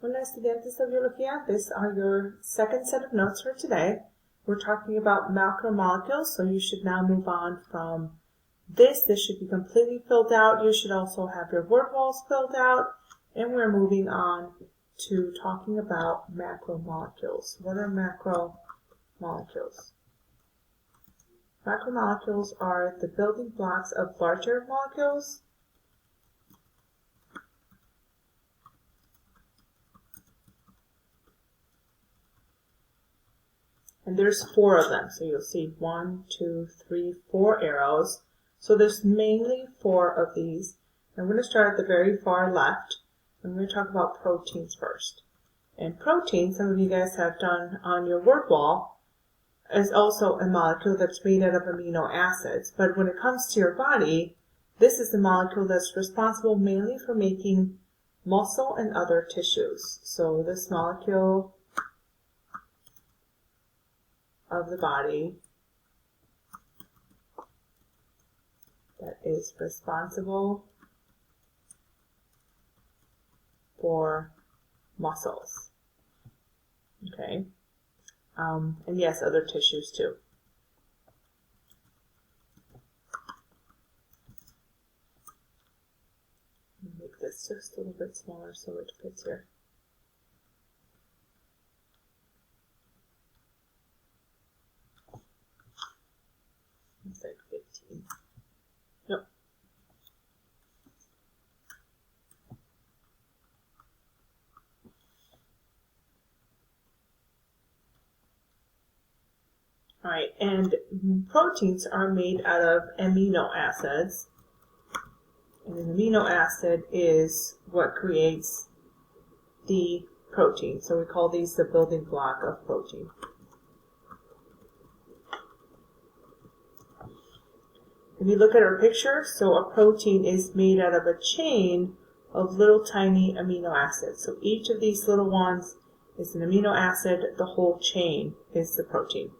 Hola estudiantes de biología, these are your second set of notes for today. We're talking about macromolecules, so you should now move on from this. This should be completely filled out. You should also have your word walls filled out. And we're moving on to talking about macromolecules. What are macromolecules? Macromolecules are the building blocks of larger molecules. And there's 4 of them. So you'll see 1, 2, 3, 4 arrows. So there's mainly 4 of these. I'm going to start at the very far left. I'm going to talk about proteins first. And protein, some of you guys have done on your word wall, is also a molecule that's made out of amino acids. But when it comes to your body, this is the molecule that's responsible mainly for making muscle and other tissues. So this molecule of the body that is responsible for muscles. Okay. And yes, other tissues too. Make this just a little bit smaller so it fits here. It's like 15. Nope. All right, and proteins are made out of amino acids. And an amino acid is what creates the protein. So we call these the building block of protein. If you look at our picture, so a protein is made out of a chain of little tiny amino acids. So each of these little ones is an amino acid. The whole chain is the protein.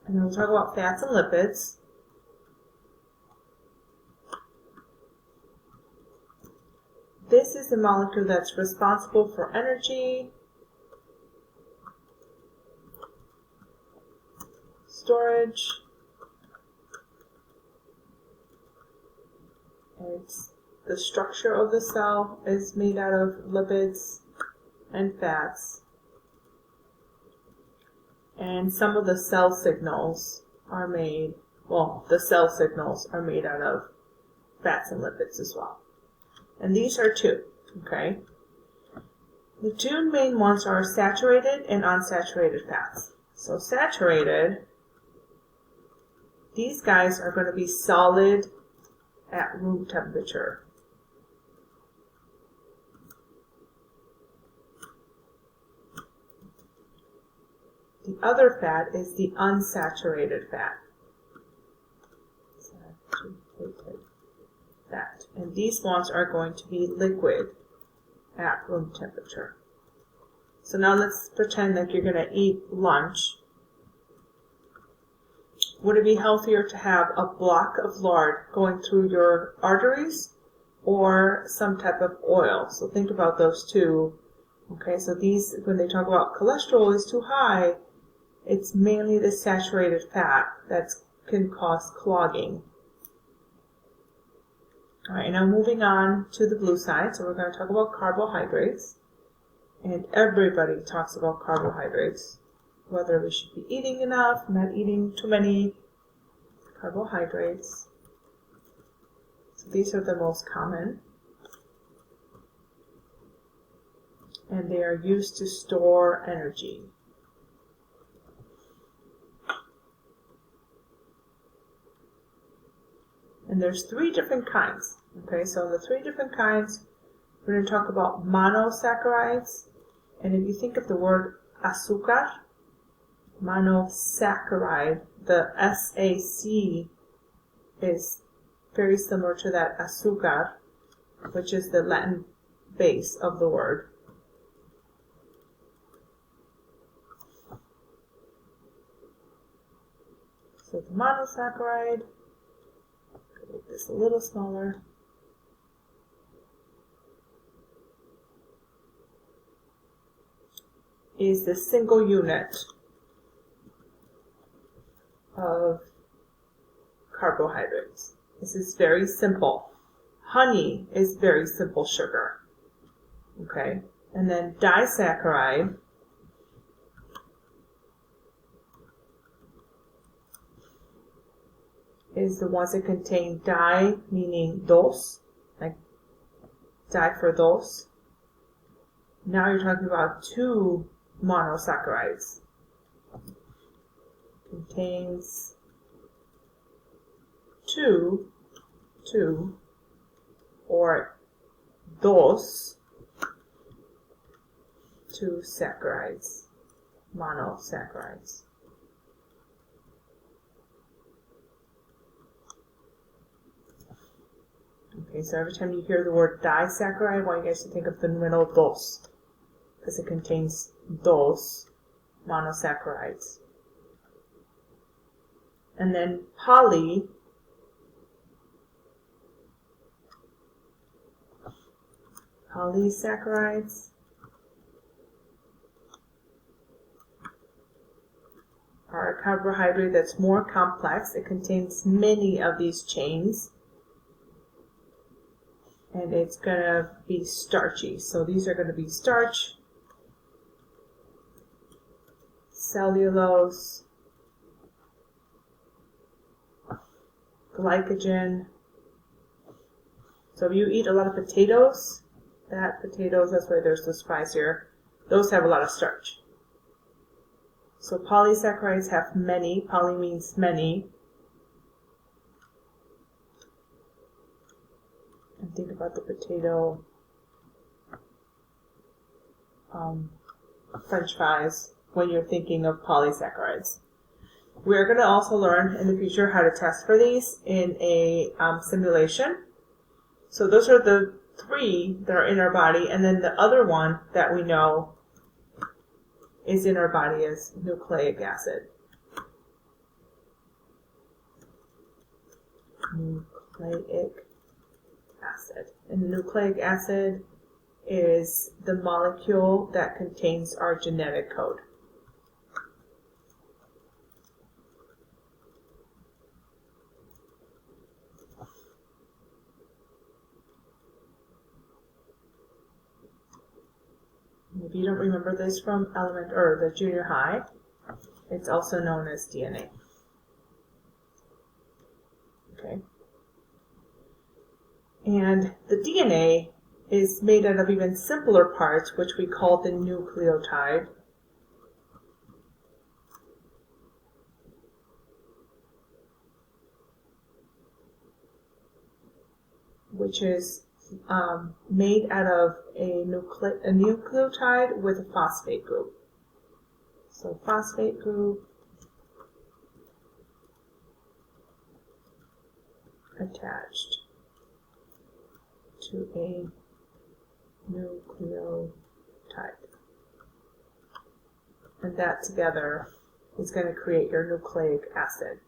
And then we'll talk about fats and lipids. This is the molecule that's responsible for energy, storage. It's the structure of the cell is made out of lipids and fats. And some of the cell signals are made, well, the cell signals are made out of fats and lipids as well. And these are 2, okay? The 2 main ones are saturated and unsaturated fats. So saturated, these guys are going to be solid at room temperature. The other fat is the unsaturated fat. Saturated fat. And these ones are going to be liquid at room temperature. So now let's pretend that you're going to eat lunch. Would it be healthier to have a block of lard going through your arteries or some type of oil? So think about those 2. Okay, so these, when they talk about cholesterol is too high, it's mainly the saturated fat that can cause clogging. All right, now moving on to the blue side. So we're going to talk about carbohydrates. And everybody talks about carbohydrates. Whether we should be eating enough, not eating too many carbohydrates. So these are the most common. And they are used to store energy. And there's 3 different kinds. Okay, so the 3 different kinds, we're going to talk about monosaccharides. And if you think of the word azúcar, monosaccharide, the SAC is very similar to that azúcar, which is the Latin base of the word. So the monosaccharide, make this a little smaller. is the single unit of carbohydrates. This is very simple. Honey is very simple sugar. Okay, and then disaccharide is the ones that contain di, meaning dos, like di for dos. Now you're talking about 2 monosaccharides. Contains two or dos, 2 saccharides, monosaccharides. Okay, so every time you hear the word disaccharide, I want you guys to think of the numeral dos, because it contains dos monosaccharides. And then polysaccharides are a carbohydrate that's more complex. It contains many of these chains, and it's going to be starchy. So these are going to be starch, cellulose, glycogen. So if you eat a lot of potatoes, that's why there's those fries here, those have a lot of starch. So polysaccharides have many. Poly means many. And think about the potato French fries when you're thinking of polysaccharides. We're going to also learn in the future how to test for these in a simulation. So those are the 3 that are in our body, and then the other one that we know is in our body is nucleic acid. Nucleic acid. And the nucleic acid is the molecule that contains our genetic code. If you don't remember this from the junior high, it's also known as DNA. Okay. And the DNA is made out of even simpler parts, which we call the nucleotide. Which is made out of a nucleotide with a phosphate group. So phosphate group attached to a nucleotide. And that together is going to create your nucleic acid.